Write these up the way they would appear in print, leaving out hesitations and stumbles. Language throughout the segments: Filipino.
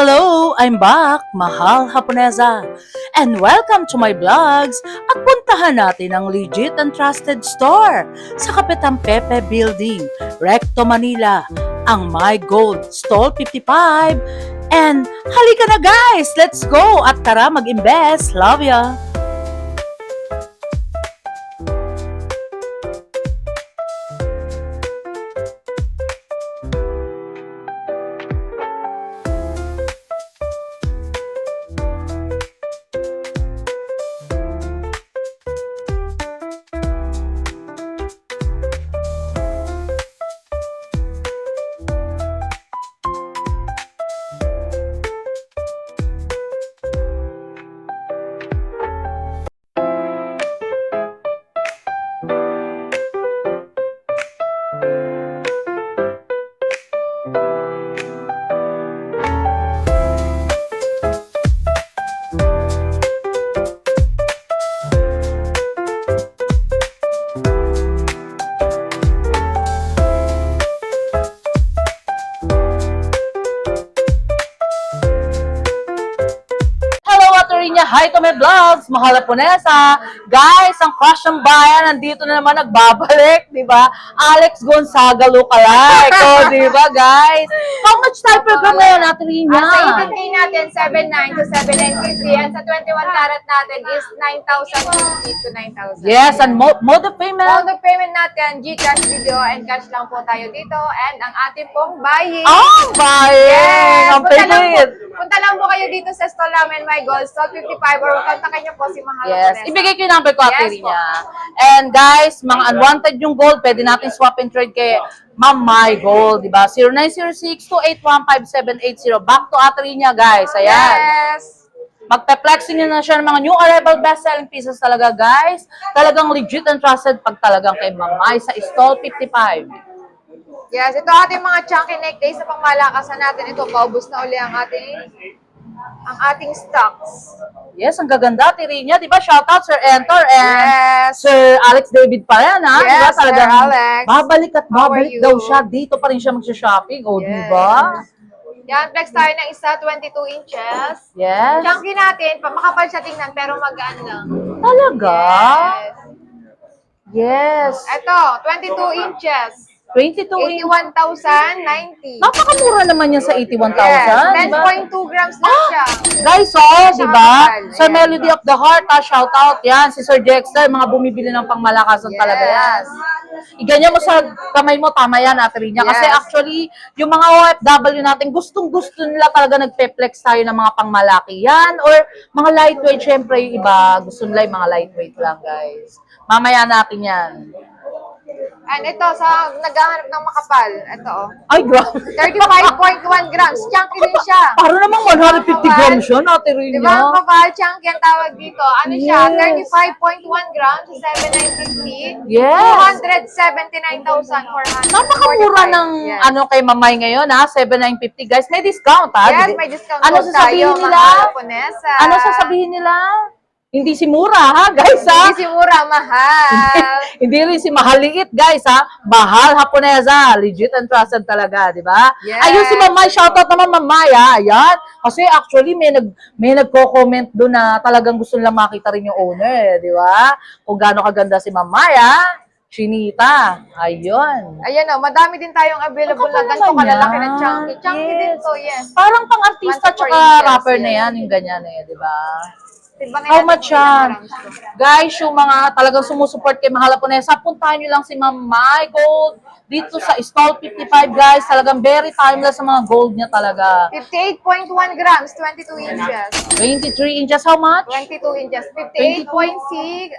Hello! I'm back, Mahal Haponesa. And welcome to my vlogs. At puntahan natin ang legit and trusted store sa Kapitan Pepe Building, Recto, Manila. Ang My Gold Stall 55. And halika na guys! Let's go! At tara mag-invest. Love ya! Hi to my vlogs, Mahal Haponesa. Guys, ang crush ng bayan, nandito na naman nagbabalik, di ba? Alex Gonzaga lookalike. O, di ba, guys? How much tayo program ngayon, Atrina? Sa 18K natin, 7.9 to 7.950. And sa 21 karat natin is 9,050 to 9,000. Yes, and mode of payment? Mode of payment natin, GCash video and cash lang po tayo dito. And ang ating pong buying. Oh, buying! Yes, Ang favorite! Punta lang po kayo dito sa stall namin, My Gold, stall 55, or kontakin niyo po si Mahal Yes, Haponesa. ibigay ko yung number ko, Ate Yes, Rina. And guys, mga unwanted yung gold, pwede natin swap and trade kay Ma'am My Gold, di ba? 0906-2815780. Back to Ate Rina, guys. Ayan. Yes. Magpe-flexing na siya ng mga new arrival best-selling pieces talaga, guys. Talagang legit and trusted pag talagang kay Ma'am My sa stall 55. Yes, ito ating mga chunky necklace na pangmalakasan natin. Ito, paubos na uli ang ating stocks. Yes, ang gaganda, Tirinya. Di ba? Shoutout, Sir Enter and Yes. Sir Alex David pa yan, ha? Yes, Di ba? Sir Alex. Babalik at How are babalik you? daw siya. Dito pa rin siya magsha-shopping. O, di Yes. ba? Yan, flex tayo ng isa, 22 inches. Yes. Chunky natin, makapal siya tingnan, pero magaan lang. Talaga? Yes. Yes. Ito, 22 inches. 22 in... 81,090. Napakamura naman yan sa 81,000. Yes, di ba? 10.2 grams lang siya. Guys, di ba? Ayan. Sa Melody of the Heart, shout out yan. Si Sir Dexter, mga bumibili ng pangmalakasan Yes. talaga yan. Iganyan mo sa kamay mo, tama yan, Ate Rina. Kasi Yes. actually, yung mga OFW natin, gustong-gusto nila talaga nagpe-flex tayo ng mga pangmalaki yan. Or mga lightweight, syempre yung iba, gusto nila yung mga lightweight lang, guys. Mamaya natin yan. And ito, sa naghahanap ng makapal, ito, Ay, grabe. 35.1 grams. Chunky din siya. Para namang 150 grams yun, Ate Rina. Diba ang kapal? Chunky ang tawag dito. Ano siya? Yes. 35.1 grams, 7,950. Yes. 279,400. Napakamura ng Yes. ano kay Mamay ngayon, ha? 7,950, guys. May discount, ha? Yes, may discount Ano code sasabihin tayo, nila? Mahal Haponesa. Ano sasabihin nila? Hindi si mura, ha, guys, ha? Hindi si mura, mahal. Hindi rin si mahaliit, guys, ha? Mahal Haponesa. Legit and trusted talaga, di ba? Yes. Ayun si Mamay. Shoutout naman, Mamay, ha? Ayan. Kasi actually, may nagko-comment doon na talagang gusto nilang makita rin yung owner, di ba? Kung gaano kaganda si Mamay, ha? Chinita. Ayun. Ayan o, madami din tayong available na ganito naman kalalaki yan. na chunky. Chunky din Yes. to, yes. Parang pang-artista 24 tsaka inches, rapper na yes. yan, yung ganyan eh, di ba? Diba How much yan? Guys, yung mga talagang sumusuport kay Mahal Haponesa, puntahan nyo lang si Ma'am My Gold dito sa stall 55, guys. Talagang very timeless sa mga gold niya talaga. 58.1 grams, 22 inches. 23 inches, how much? 22 inches. 58.6,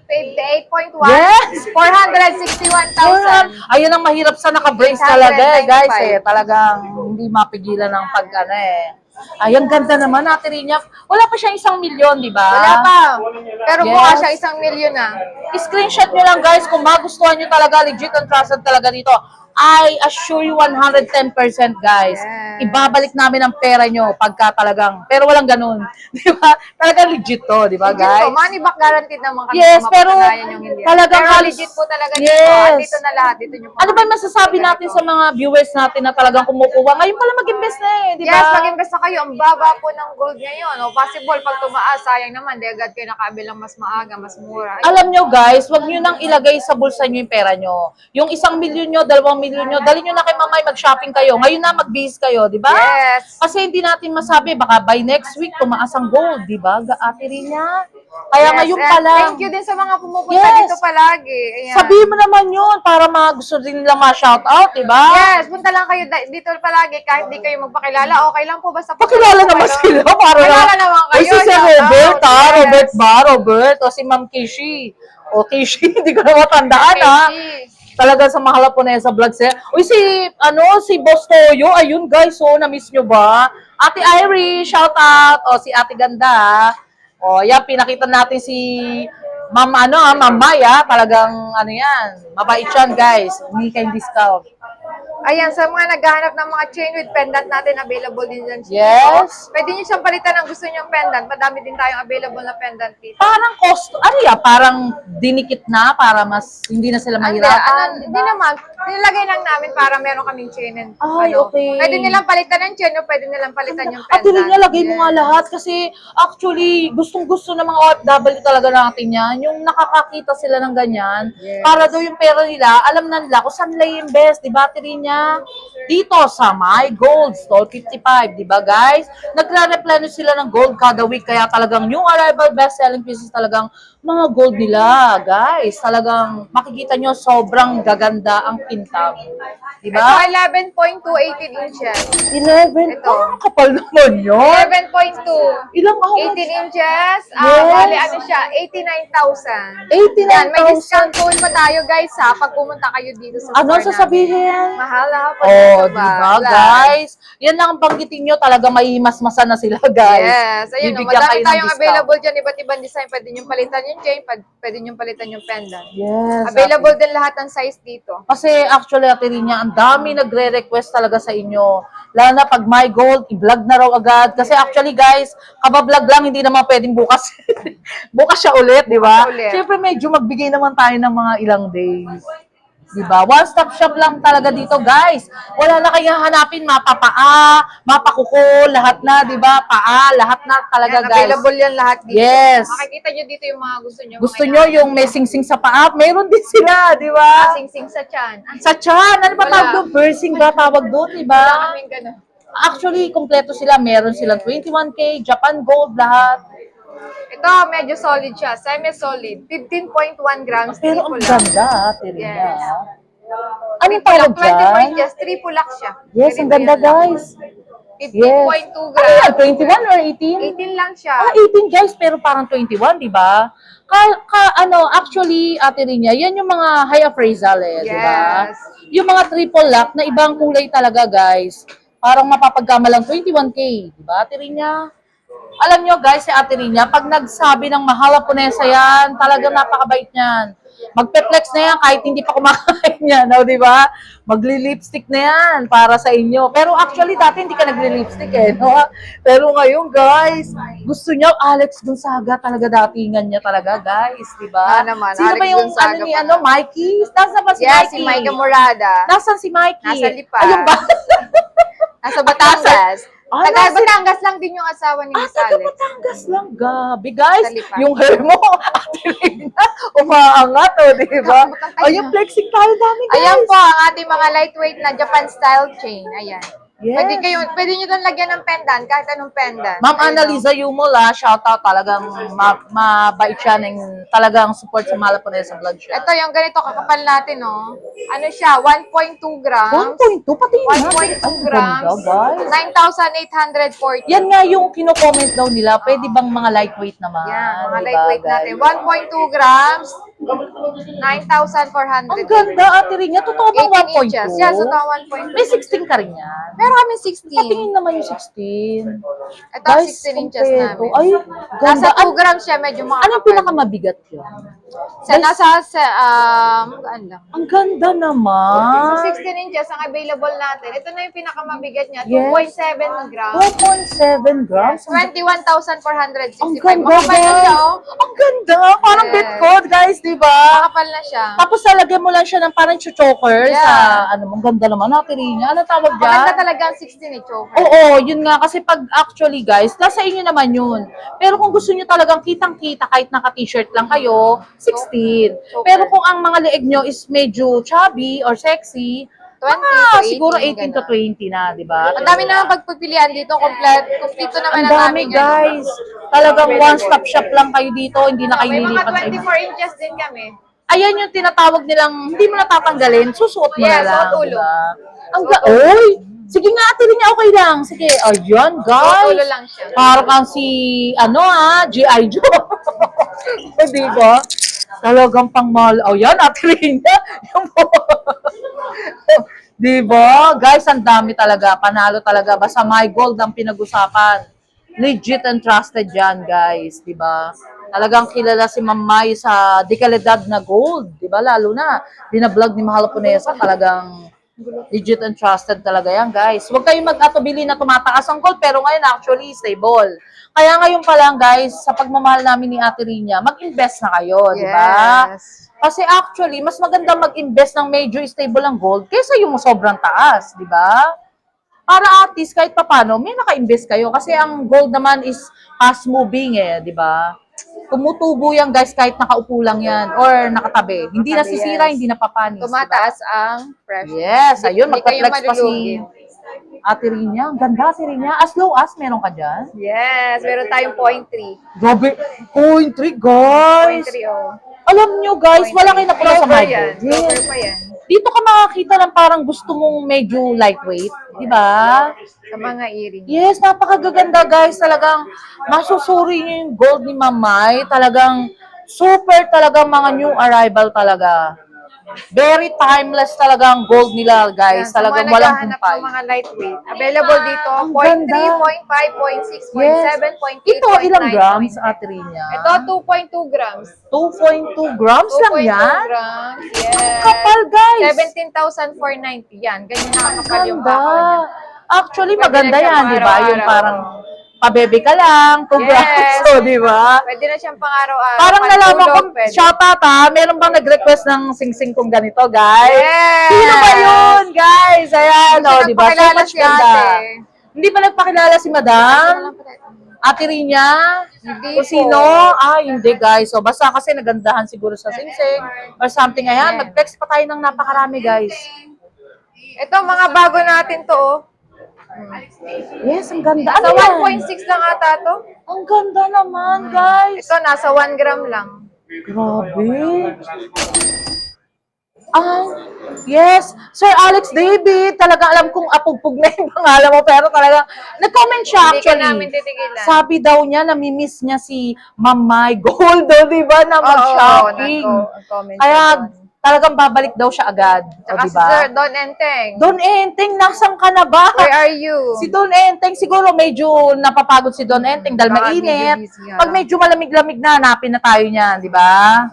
58.1. Yes! 461,000. Ayun ang mahirap sa naka-brace talaga eh, guys. Eh, talagang hindi mapigilan ng pag-ano eh. Ay, ang ganda naman, Ate Rina. Wala pa siya 1 milyon, di ba? Wala pa. Pero Yes. buka siya 1 milyon na. I-screenshot nyo lang, guys, kung magustuhan nyo talaga, legit and trusted talaga dito. I assure you 110% guys. Yes. Ibabalik namin ang pera nyo pagka talagang, pero walang ganun. Di ba? Talagang legit to, di ba Legit guys? po, money back guaranteed naman kami. Yes, kung pero mapatunayan yung hindi. talagang Pero halos- legit po talaga Yes. dito. At dito na lahat. Dito nyo po Ano ba masasabi natin sa mga viewers natin na talagang kumukuha? Ngayon pala mag-invest na eh, di ba? Yes, mag-invest na kayo. Ang baba po ng gold ngayon. O, possible, pag tumaas, sayang naman. Di agad kayo nakabilang mas maaga, mas mura. Ay, Alam nyo guys, wag nyo nang ilagay sa bulsa nyo yung pera nyo. Yung 1 milyon nyo, 2 milyon nyo, dali nyo na kay mamay mag-shopping kayo. Ngayon na mag-base kayo, di ba? yes. Kasi hindi natin masabi, baka by next week, tumaas ang gold, di ba? Ate Rina? Kaya Yes, ngayon and pa lang. Thank you din sa mga pumupunta Yes. dito palagi. Ayan. Sabihin mo naman yun, para gusto din nila ma-shoutout, di ba? Yes, punta lang kayo dito palagi kahit di kayo magpakilala. Okay lang po basta Pakilala naman sila, para Pakilala naman kayo. Uy, si Sir shout Robert, out. Yes. Robert ba? Robert, o si Ma'am Kishi. O Kishi, hindi ko na matandaan, ha? Casey. Talaga sa mga Halaponesa vlogs eh. Uy, si Boss Toyo, ayun guys, na-miss nyo ba? Ate Irie, shout out. O, si Ate Ganda. O, yan, pinakita natin si Ma'am Maya. Talagang, yan, mabait yan guys. Hindi kayong discount. Ayan, sa mga naghahanap ng mga chain with pendant natin, available din dyan. Yes. Pwede nyo siyang palitan ng gusto nyo pendant. Madami din tayong available na pendant dito. Parang parang dinikit na para mas hindi na sila mahirapan. Hindi naman. Nilalagay lang namin para meron kaming chain and Ay, okay. Pwede nilang palitan ng chain o pwede nilang palitan yung pendant. At rin niya, lagay mo nga lahat kasi actually, gustong-gusto ng mga OFW talaga natin yan. Yung nakakakita sila ng ganyan, Yes. para daw yung pera nila, alam na nila kung saan nila i-invest. Di ba, rin niya? Dito sa My Gold, Stall 55, di ba guys? Nagre-replenish sila ng gold kada week, kaya talagang new arrival best-selling pieces talagang mga gold nila, guys. Talagang makikita nyo, sobrang gaganda ang kintab. Di Ito, ba? 11.2, 18 inches. 11. Ito. Ang kapal naman yun. 11.2. Ilang ako? 18 inches. Yes. Bali, ano siya, 89,000. 89,000. Yan, may discount code pa tayo, guys, ha, pag pumunta kayo dito sa Ano store namin. sasabihin? Mahal na po. Oh, di ba, guys? Yan lang ang banggitin nyo, talaga may masmasa na sila, guys. Yes. Ayun, no, Bibigyan madami kayo ng tayong discount. available dyan. Iba't ibang design. Pwede nyo palitan yung chain. Pwede nyo palitan yung pendant. Yes. Available din lahat ng size dito. Kasi actually, Ate Rinya, ang dami nagre-request talaga sa inyo. Lalo na pag My Gold, i-vlog na raw agad. Kasi actually, guys, kabablog lang, hindi naman pwedeng bukas. Bukas siya ulit, di ba? Bukas ulit. Siyempre, medyo magbigay naman tayo ng mga ilang days. Di ba? One-stop shop lang talaga dito, guys. Wala na kayong hanapin, mapapaa, mapakuko, lahat na, di ba? Paa, lahat na talaga, Yan, guys. available yan lahat dito. Yes. Makikita nyo dito yung mga gusto nyo. Gusto nyo yung may sing-sing sa paa? Meron din sila, di ba? Sing-sing sa chan. Sa chan, ano ba Wala. tawag doon? Piercing ba tawag doon, di Wala ba? kaming ganun. Actually, kompleto sila. Meron silang 21K, Japan Gold, lahat. Ito, medyo solid siya. Semi-solid. 15.1 grams. Pero ang triple lock. ganda, Ate Rina. Yes. Anong Triple tawag lock, 24 dyan? inches. Triple lock siya. Yes, ang Ganito ganda, yan lang. guys. 15.2 Ano grams. yan, 21 or 18? 18 lang siya. 18 guys, pero parang 21, di ba? Actually, Ate Rina, yan yung mga high appraisal di ba? Yes. Yung mga triple lock na ibang kulay talaga, guys. Parang mapapagkamalang 21K, di ba, Ate Rina? Alam nyo, guys, si Ate Rina, pag nagsabi ng mahal Halaponesa yan, talagang napakabait niyan. Magpe-flex na yan kahit hindi pa kumakain yan, no, di ba? Magli-lipstick na yan para sa inyo. Pero actually, dati hindi ka nagli-lipstick no? Pero ngayon, guys, gusto niya, Alex Gonzaga talaga datingan niya talaga, guys, di ba? naman, Sino Alex ba yung Gonzaga pa nga. Mikey? Nasaan ba si Yes, Mikey? si Micah Morada. Nasaan si Mikey? Nasa Lipa. Ayun ba? Nasa Batangas. Ah, Taga nasa- Batangas lang din yung asawa ni Miss Taga Alex. Batangas lang, gabi. Guys, Sa Lipa. yung hair mo, Ate Rina, umaangat, di ba? Nakabutang Ayun, flexing tayo dami, guys. Ayan po ang ating mga lightweight na Japan style chain. Ayan. Yes. Pwede nyo doon lagyan ng pendant, kahit anong pendant. Ma'am Ayun, Annalisa Yumol, shout out talagang mabait siya ng talagang support sa Halaponesa vlog siya. Ito, yung ganito, kakapal natin, Ano siya, 1.2 grams. 1.2, pati yun. 1.2 grams. Ganda, guys. 9,840. Yan nga yung kino-comment daw nila, pwede bang mga lightweight naman? Yan, mga Diba, lightweight guys? natin. 1.2 grams, 9,400. Ang ganda, Ate Rinya. Totoo bang 18 inches. 1.2? Yeah, so 1.2. May 16 ka rin yan. Meron kami 16. Patingin naman yung 16. Ito, Guys, 16 inches kompleto. namin. Ay, Nasa ganda. 2 grams siya, medyo Anong makakapal. pinakamabigat yan? Gaan lang. Ang ganda So, naman. 16 inches ang available natin. Ito na yung pinakamabigat niya, Yes. 2.7 grams. 2.7 grams. 21,465. Ang ganda, Makapal na siya, guys. oh. Ang ganda. Parang Yes. Bitcoin, guys, di ba? Makapal na siya. Tapos lalagyan mo lang siya ng parang choker Yeah. sa, ano, ang ganda naman, Ate Rinya. Ano tawag dyan? Maganda talaga ang 16 eh, choker. Oo, yun nga. Kasi pag actually, guys, nasa inyo naman yun. Pero kung gusto nyo talagang kitang-kita, kahit naka-t-shirt lang kayo, 16. Pero kung ang mga leeg nyo is medyo chubby or sexy, 20 mga to siguro 18, 18 to 20 na, di ba? Ang dami naman pagpipilian dito, kompleto naman Ang ang dami, aming guys. Talagang one-stop shop lang kayo dito. Hindi na kayo May mga lilipat sa iba. 24 inches din kami. Ayan yung tinatawag nilang, hindi mo natatanggalin, susuot mo Yes, na lang. suot ulo. Diba? Oy! Sige nga, Ate Rinya, okay lang. Sige, ayan, guys. Ulo lang siya. Parang kang si, G.I. Joe. O, diba? Talagang pangmahal. O, yan, Ate Rinya. Diba? Guys, ang dami talaga. Panalo talaga. Basta my gold ang pinag-usapan. Legit and trusted yan, guys. Diba? Talagang kilala si Ma'am Mai sa dekalidad na gold. Diba? Lalo na, binablog ni Mahal Punesa. Talagang legit and trusted talaga yan, guys. Huwag kayong mag-atubili na tumataas ang gold, pero ngayon actually stable. Kaya ngayon pa lang, guys, sa pagmamahal namin ni Ate Rinya, mag-invest na kayo, di ba? Yes. Kasi actually, mas maganda mag-invest ng medyo stable ang gold kaysa yung sobrang taas, di ba? Para at least kahit papano, may naka-invest kayo. Kasi ang gold naman is fast moving di ba? Tumutubo yan, guys, kahit nakaupo lang yan or nakatabi. Hindi Nakatabi, nasisira, yes. hindi napapanis. Tumataas ang presyo. Yes, ayun, Hindi kayo magpa-flex pa si malulugi. Ate Rinya. Ang ganda, Ate Rinya. As low as, meron ka dyan? Yes, meron tayong 0.3. Grabe, 0.3, guys. 0.3, oh. Alam nyo, guys, wala kayo napunta sa Silver my yan. gold. Silver Yes. pa yan. Dito ka makakita ng parang gusto mong medyo lightweight, di ba? Sa mga earrings. Yes, napakagaganda, guys. Talagang masusuri nyo yung gold ni Mamay. Talagang super talagang mga new arrival talaga. Very timeless talaga ang gold nila, guys. Sa Talagang mga walang naghahanap humpay. ng mga lightweight. Available dito, Ang 0.3, ganda. 0.5, 0.6, 0.7, Yes. 0.8, Ito, ilang grams, Ate Rinya? Ito, 2.2 grams. 2.2 grams lang 2.2 yan? grams. Yes. Kapal, guys. 17,490 yan. Ganyan nakakapal yung Ganda. bako niya. Actually, Pwede maganda na siyang yan, di ba? Yung araw-araw. parang pabebe ka lang, 2 grams, Yes. so, di ba? Pwede na siyang pang-araw-araw. Parang nalaman ko, pantulog, pwede. shoutout meron bang nag-request ng sing-sing kong ganito, guys? Yes. Sino ba yun, guys? Ayan, Hindi di ba? So nagpakilala much si ganda. ate. Hindi pa nagpakilala si Madam? Ate Rinya? Hindi Kung po. sino? Hindi, guys. So, basta kasi nagandahan siguro sa sing-sing or something. Ayan, Yes. mag-text pa tayo ng napakarami, guys. Ito, mga bago natin to. Oh. Yes, ang ganda. Nasa Ano yan? 1.6 lang ata to. Ang ganda naman, guys. Ito, nasa 1 gram lang. Grabe. Yes. Sir Alex David, talaga alam kong apugpug na yung pangalan mo, pero talaga, nag-comment siya Hindi ka actually. namin titigilan. Sabi daw niya, namimiss niya si Mamay Gold, di ba, na mag-shopping. nag-comment Kaya, siya doon. talagang babalik daw siya agad. Tsaka di si ba? Sir Don Enteng. Don Enteng, nasan ka na ba? Where are you? Si Don Enteng, siguro medyo napapagod si Don Enteng dahil Baka mainit. busy nga. Pag medyo malamig-lamig na, hanapin na tayo niyan, di ba?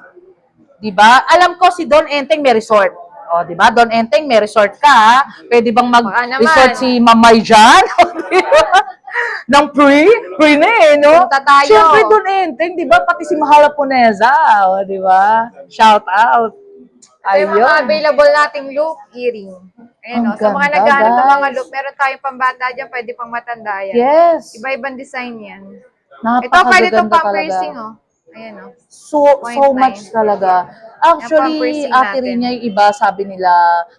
Di ba? Alam ko si Don Enteng may resort. O, di ba? Don Enteng, may resort ka. Ha? Pwede bang Baka mag-resort naman. si Mamay dyan? Di ba? Ng free? Free na no? Punta tayo. Siyempre, Don Enteng, di ba? Pati si Mahala Puneza. O, di ba? Shout out. Ito yung mga Ayun. available nating loop earring. Ayan, Ang Sa mga ganda, naghahanap ng mga guys. loop, meron tayong pambata dyan, pwede pang matanda yan. Yes. Iba-ibang design yan. Ito, Napakaganda pwede itong talaga. pang-piercing, oh. Ayan, oh. So 0.9. much talaga. Actually, Yung pang-piercing Ate natin. Rinya, yung iba, sabi nila,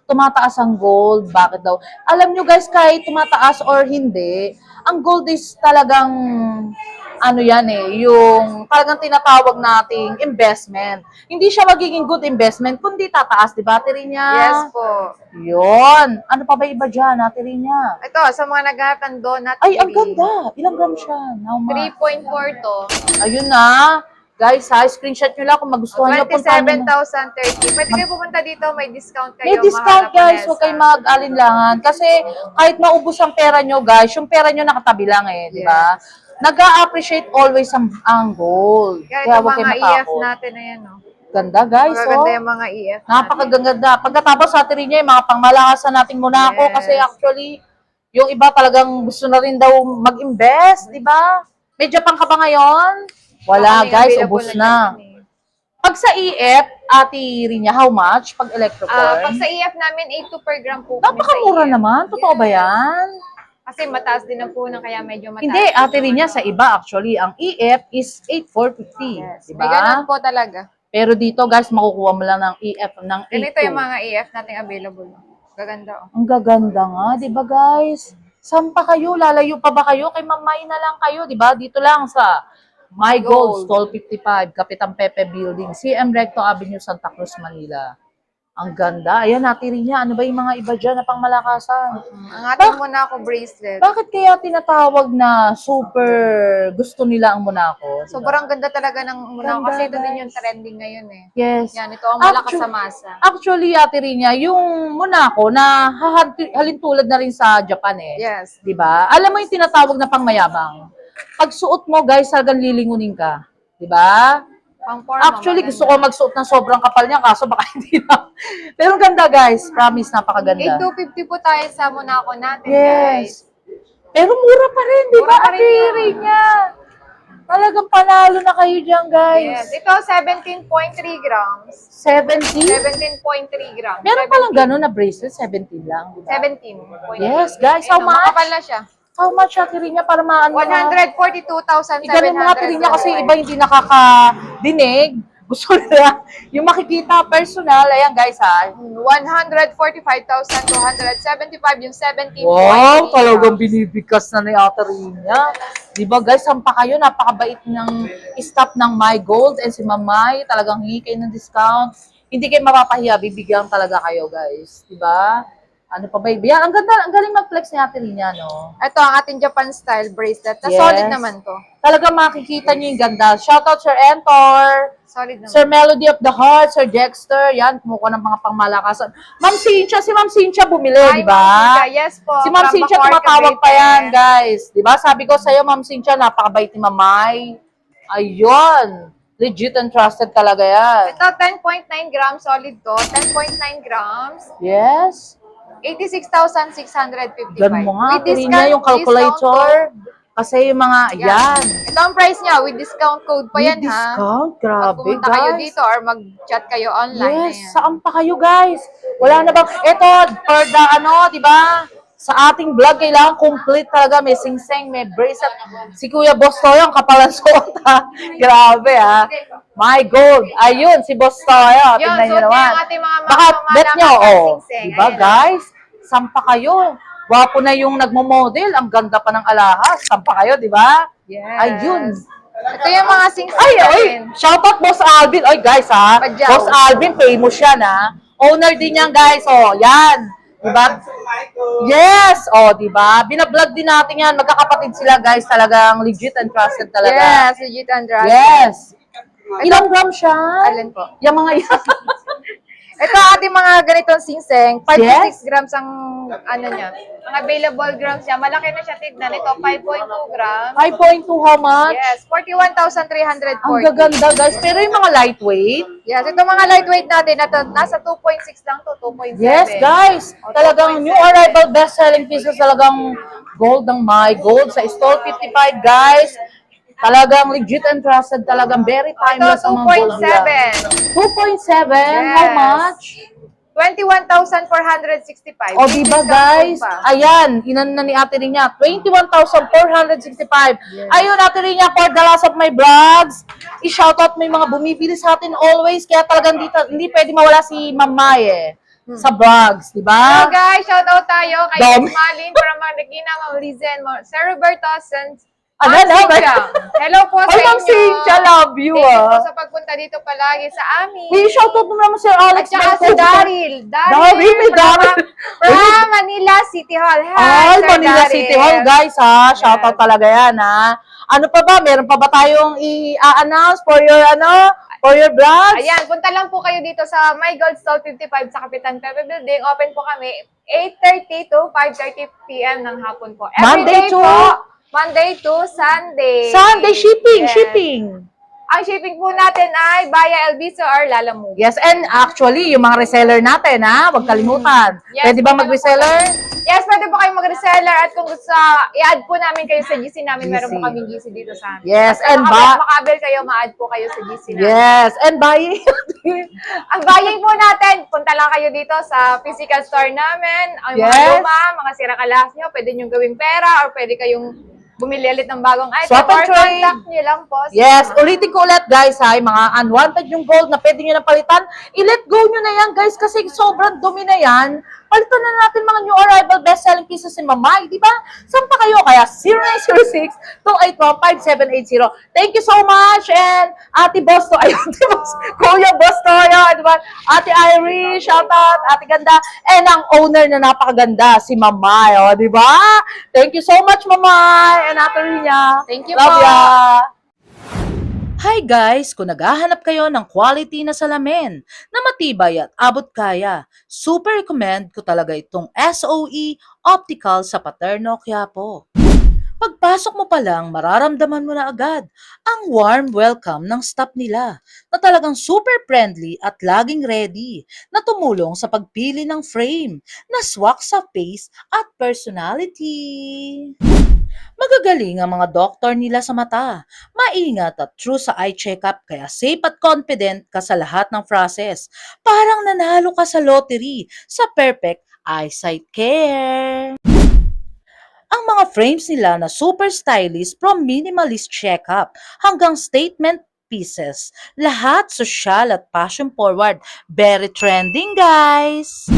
tumataas ang gold. Bakit daw? Alam nyo guys, kahit tumataas or hindi, ang gold is talagang, ano yan yung talagang tinatawag nating investment. Hindi siya magiging good investment, kundi tataas, di ba, Ate Rinya? Yes po. Yun. Ano pa ba iba dyan, Ate Rinya? Ito, sa mga naghahanap ng donut Ay, ang earring. ganda. Ilang gram siya? How much? 3.4 to. Ayun na. Guys, ha, screenshot nyo lang kung magustuhan nyo. Puntahan nyo na. 27,030. Pwede kayo pumunta dito, may discount kayo. May discount, Mahal guys. Japonesa. Huwag kayong mag-alinlangan. Kasi kahit maubos ang pera nyo, guys, yung pera nyo nakatabi lang di ba? Nag-a-appreciate always ang gold. Kaya Kaya itong huwag mga kayong EF matakot. natin na yan, no? Ganda, guys. Magaganda Oh. yung mga EF natin. Napakaganda. Pagkatapos sa atin niya, yung mga pangmalakasan nating muna ako. Yes. Kasi actually, yung iba talagang gusto na rin daw mag-invest, di ba? May Japan ka ba ngayon? Wala, Baka may guys. available Ubus na. dyan, eh. Pag sa EF, Ate Rinya, how much? Pag electrocorn? Pag sa EF namin, 82 per gram po kami sa Napakamura EF. naman. Totoo ba yan? Kasi mataas din ang puno, kaya medyo mataas. Hindi, Ate Rinya, sa iba actually, ang EF is 8,450. Yes. Di May ganun ba? po talaga. Pero dito, guys, makukuha mo lang ng EF ng 82. Ganito yung mga EF nating available. Gaganda, oh. Ang gaganda nga, di ba guys? Saan pa kayo? Lalayo pa ba kayo? Kay Mamay na lang kayo, di ba? Dito lang sa My Gold, Stall 55, Kapitan Pepe Building, CM Recto Avenue, Santa Cruz, Manila. Ang ganda. Ayan, Ate Rinya, ano ba yung mga iba dyan na pangmalakasan? Ang ating Monaco bracelet. Bakit kaya tinatawag na super gusto nila ang Monaco? Sobrang ganda talaga ng Monaco Ganda, kasi ito din guys. yung trending ngayon eh. Yes. Yan, ito ang malakas sa masa. Actually, Ate Rinya, yung Monaco na halintulad na rin sa Japan Yes. 'Di ba? Alam mo yung tinatawag na pangmayabang. Pag suot mo, guys, talagang lilingunin ka. 'Di ba? Pang forma, Actually, maganda. gusto ko magsuot ng sobrang kapal niya, kaso baka hindi na. Pero ang ganda, guys. Promise, napakaganda. 8250 po tayo sa Monaco natin, guys. Yes. Pero mura pa rin, di ba, Mura pa rin Ate yan. Rinya? Talagang panalo na kayo dyan, guys. Yes. Ito, 17.3 grams. 70? 17.3 grams. Meron palang gano'n na bracelet, 17 lang, di ba? 17. Yes, guys, how Ito, much? makapal na siya. How much, Ate Rinya, para maano? 142,700. Ganun mga Ate Rinya kasi iba hindi nakakadinig. Gusto nila yung makikita personal. Ayan, guys, ha? 145,275 yung 17.3 Wow, talagang grams. binibigkas na ni Ate Rinya. Di ba, guys, sampa kayo, napakabait ng staff ng My Gold and si Mamay, talagang hingi kayo ng discount. Hindi kayo mapapahiya, bibigyan talaga kayo, guys. Di ba? Ano pa ba? Yan, ang ganda, ang galing mag-flex ni Ate Rinya, no? Ito ang ating Japan style bracelet. Na Yes. solid naman to. Talagang makikita niyo yung ganda. Shoutout Sir Entor, Solid naman. Sir Melody of the Heart, Sir Dexter, yan, kumukuha ng mga pangmalakasan. Ma'am Cynthia, si Ma'am Cynthia bumili, Hi, di ba? Ma'am Cynthia. Yes po. Si Ma'am From Cynthia, Bacoor, tumatawag pa Cavite. yan, guys. Di ba? Sabi ko sa'yo, Ma'am Cynthia, napakabait ni Mamay. Ayun. Legit and trusted talaga yan. Ito, 10.9 grams. Solid to. 10.9 grams. Yes. 86,655. Ganun mo nga, With Ate Rinya, discount- yung calculator. discount Kasi yung mga, code. yan. Ito ang price niya. With discount code pa yan, With ha? discount, Pag grabe, pumunta kayo guys. dito or mag-chat kayo online. Yes, ayan. saan pa kayo, guys? Wala na bang, eto, for the di ba? Sa ating vlog, kailangan complete talaga. May sing-sing, may bracelet. Si Kuya Boss Toyo, ang kapalan suot, ha? Grabe, ha? My gold. Ayun, si Boss Toyo. Yun, Tingnan nyo suot niya naman. yung ating mga Baka, bet nyo, malakas oh. sing-sing. Diba, Ayan, guys? Saan pa kayo? Wapo na yung nagmo-model. Ang ganda pa ng alahas. Saan pa kayo, di ba? Yes. Ayun. Ito yung mga sing-sing Ay, natin. shoutout Boss Alvin. Ay, guys, ha? Padyaw. Boss Alvin, famous yan, ha? Owner din yan, guys. Oh, yan. Diba? Yes. Oh, diba? Binablog din natin yan. Magkakapatid sila, guys. Talagang legit and trusted talaga. Yes, legit Andrade. Yes. Ilang gram siya? Alin po? Yung mga yan. Ito ating mga ganitong singseng. 5 to Yes. 6 grams ang ano niya. Ang available grams niya. Malaki na siya tignan. Ito 5.2 grams. 5.2 how much? Yes, 41,340. Ang gaganda, guys. Pero yung mga lightweight, Yes, ito mga lightweight natin. Nasa 2.6 lang to, 2.7. yes, guys. O, Talagang 2.7. new arrival best-selling pieces talagang gold ng My Gold sa Stall 55, guys. Talagang legit and trusted. Talagang very timeless Ito, ang mga gold nila. 2.7. 2.7? Yes. How much? 21,465. O, diba, guys? Ayan, inan na ni Ate Rinya. 21,465. Ayun, Ate Rinya, for the last of my vlogs, i-shoutout mo yung mga bumibili sa atin always. Kaya talagang dito, hindi pwede mawala si Ma'am Mai, sa vlogs, di ba? Hello guys, shout out tayo kay Dami. Miss Malin from Marikina, Ma'am Lizen, Sir Roberto, and Ano, Ma'am ano, Cynthia. Hello po sa Ay, inyo. Ma'am Cynthia, love you, Thank you po ah. sa pagpunta dito palagi sa amin. May shoutout mo naman si Alex. At saka si Mendoza. Daryl. Daryl, may Daryl. From Manila City Hall. Ay, Sir Manila Daryl. City Hall, guys, ha? Shoutout Yes. talaga yan, ha? Ano pa ba? Meron pa ba tayong i-announce for your, for your vlogs? Ayan, punta lang po kayo dito sa My Gold Stall 55 sa Kapitan Pepe Building. Open po kami 8:30 to 5:30 p.m. ng hapon po. Monday Everyday to- po, Monday to Sunday. Sunday shipping, Yes. shipping. Ang shipping po natin ay via Elviso or Lalamove. Yes, and actually, yung mga reseller natin, ha? Huwag kalimutan. Yes, Pwede ba punta mag-reseller? Yes, pwede po kayong mag-reseller at kung gusto, i-add po namin kayo sa GC namin. Meron GC. po kaming GC dito sa amin. Yes, Basta and makabil kayo, ma-add po kayo sa GC namin. Yes, and buying. Ang buying po natin, punta lang kayo dito sa physical store namin. Ang mga Yes. luma, mga sira-kalas nyo, pwede nyo gawing pera or pwede kayong bumili ulit ng bagong item Swap and or trade. contact nyo lang po. Yes, ulitin ko ulit, guys, ha? Yung mga unwanted yung gold na pwede nyo na palitan, i-let go nyo na yan, guys, kasi sobrang dumi na yan. Palitan na natin mga new arrival best-selling pieces ni Mamay, di ba? Saan pa kayo? Kaya 0906-281-5780. Thank you so much, and Ate Bosto, ayun, Kuya Bosto, yun, di ba? Ate Irie, shoutout, Ate Ganda, and ang owner na napakaganda, si Mamay, o, di ba? Thank you so much, Mamay, and Ate Rina. Thank you Love po. ya! Hi guys! Kung naghahanap kayo ng quality na salamin na matibay at abot kaya, super recommend ko talaga itong SOE Optical sa Paterno, Quiapo. Pagpasok mo pa lang, mararamdaman mo na agad ang warm welcome ng staff nila na talagang super friendly at laging ready na tumulong sa pagpili ng frame na swak sa face at personality. Magagaling ang mga doktor nila sa mata, maingat at true sa eye checkup kaya safe at confident ka sa lahat ng process. Parang nanalo ka sa lottery sa perfect eyesight care. Ang mga frames nila na super stylish from minimalist checkup hanggang statement pieces. Lahat social at fashion forward. Very trending, guys!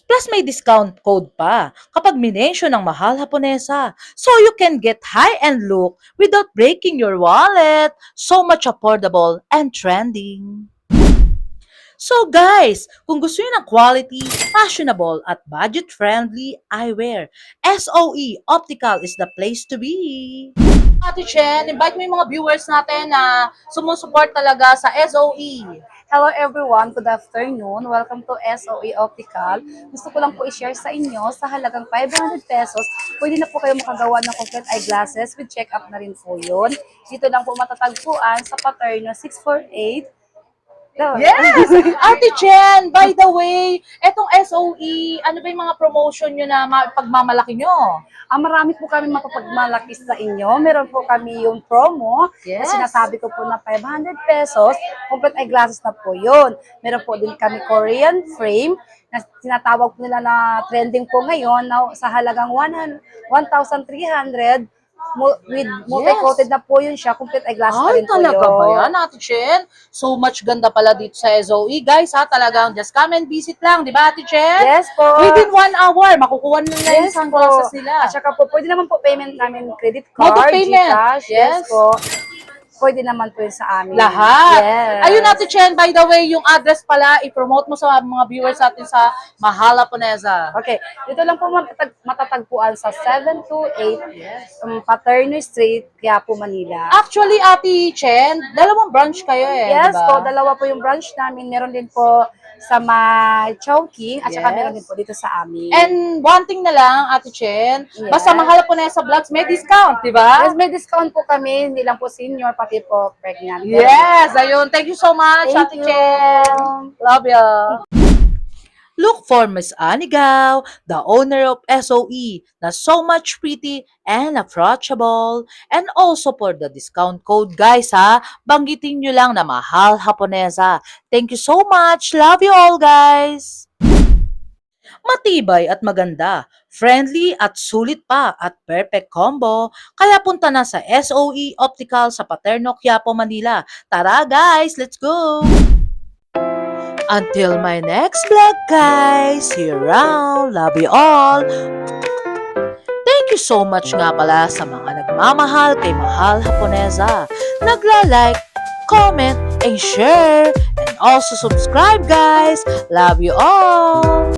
Plus may discount code pa kapag minensyon ng mahal Haponesa. So you can get high-end look without breaking your wallet. So much affordable and trending. So guys, kung gusto niyo ng quality, fashionable at budget-friendly eyewear, SOE Optical is the place to be. Ate Chen, invite mo yung mga viewers natin na sumusuport talaga sa SOE. Hello everyone, good afternoon. Welcome to SOE Optical. Gusto ko lang po i-share sa inyo sa halagang 500 pesos. Pwede na po kayo makagawa ng complete eyeglasses with check-up na rin po yun. Dito lang po matatagpuan sa Paterno 648. Yes! Ate Chen, by the way, etong SOE, ano ba yung mga promotion nyo na pagmamalaki nyo? Marami po kami mapapagmalaki sa inyo. Meron po kami yung promo. Yes. Na sinasabi ko po na 500 pesos. Complete eyeglasses na po yun. Meron po din kami Korean frame na tinatawag po nila na trending po ngayon na sa halagang 1,300 with multi-coated na po yun siya. Complete eyeglasses na Ay, rin po talaga yun. ba yan, Ate Chen? So much ganda pala dito sa SOE. Guys, ha, talagang just come and visit lang, di ba, Ate Chen? Yes po. Within 1 hour, makukuha nila yung Yes po. sunglasses nila. At saka po, pwede naman po payment namin credit Mode of card, payment. GCash. Yes. Yes po. Pwede naman po yun sa amin. Lahat. Yes. Ayun, Ate Chen, by the way, yung address pala, i-promote mo sa mga viewers natin sa Mahal Haponesa. Okay. Dito lang po matatagpuan sa 728 Paterno Street, Quiapo, Manila. Actually, Ate Chen, dalawang branch kayo Yes diba? po, dalawa po yung branch namin. Meron din po sa Chowking at saka Yes. meron din po dito sa amin. And one thing na lang, Ate Chen, Yes. basta Mahal Haponesa Vlogs, may discount, di ba? Yes, may discount po kami. Hindi lang po senior, pati po pregnant. Yes, ayun. Thank you so much, Thank Ate you. Chen. Love ya. Look for Miss Anigaw, the owner of SOE, na so much pretty and approachable. And also for the discount code, guys, ha? Banggitin nyo lang na Mahal Haponesa. Thank you so much. Love you all, guys. Matibay at maganda, friendly at sulit pa at perfect combo. Kaya punta na sa SOE Optical sa Paterno, Quiapo, Manila. Tara guys, let's go! Until my next vlog guys, see you around, love you all. Thank you so much nga pala sa mga nagmamahal kay Mahal Haponesa. Nagla-like, comment, and share. And also subscribe guys. Love you all.